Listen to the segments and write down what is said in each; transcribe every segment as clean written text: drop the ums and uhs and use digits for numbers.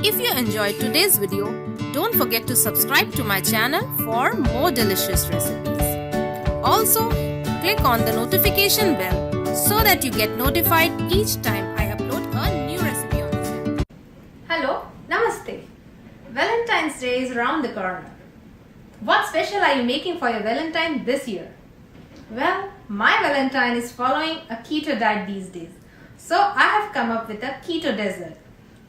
If you enjoyed today's video, don't forget to subscribe to my channel for more delicious recipes. Also, click on the notification bell so that you get notified each time I upload a new recipe on the channel. Hello, Namaste. Valentine's Day is around the corner. What special are you making for your Valentine this year? Well, my Valentine is following a keto diet these days. So I have come up with a keto dessert.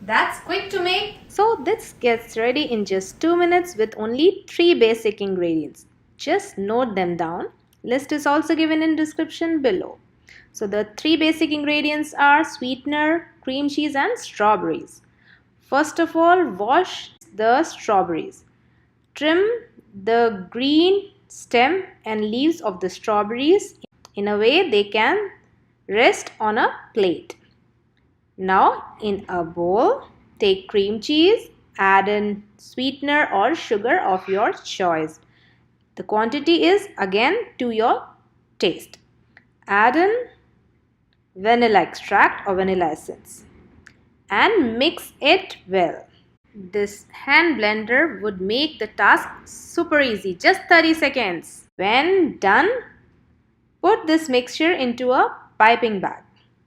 That's quick to make. So this gets ready in just 2 minutes with only 3 basic ingredients. Just note them down. List is also given in description below. So the 3 basic ingredients are sweetener, cream cheese and strawberries. First of all, wash the strawberries. Trim the green stem and leaves of the strawberries in a way they can rest on a plate. Now in a bowl, take cream cheese, add in sweetener or sugar of your choice. The quantity is again to your taste. Add in vanilla extract or vanilla essence and mix it well. This hand blender would make the task super easy, just 30 seconds. When done, put this mixture into a piping bag.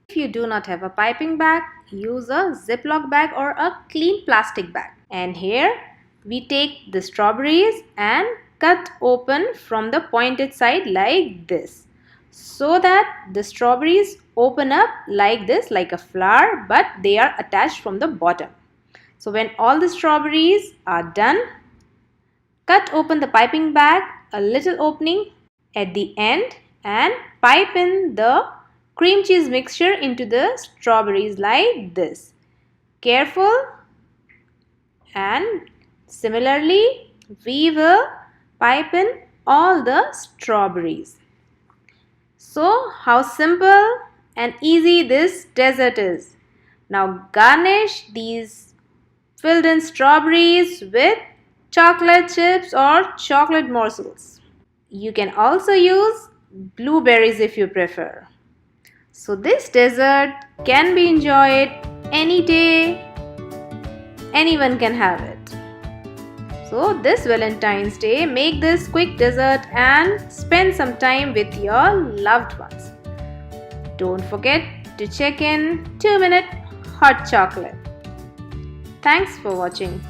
If you do not have a piping bag, use a Ziploc bag or a clean plastic bag. And here we take the strawberries and cut open from the pointed side like this, so that the strawberries open up like this, like a flower, but they are attached from the bottom. So when all the strawberries are done, cut open the piping bag, a little opening at the end, and pipe in the cream cheese mixture into the strawberries like this. Careful, and similarly we will pipe in all the strawberries. So how simple and easy this dessert is. Now garnish these filled in strawberries with chocolate chips or chocolate morsels. You can also use blueberries if you prefer. So this dessert can be enjoyed any day. Anyone can have it. So this Valentine's Day, make this quick dessert and spend some time with your loved ones. Don't forget to check in 2-minute hot chocolate. Thanks for watching.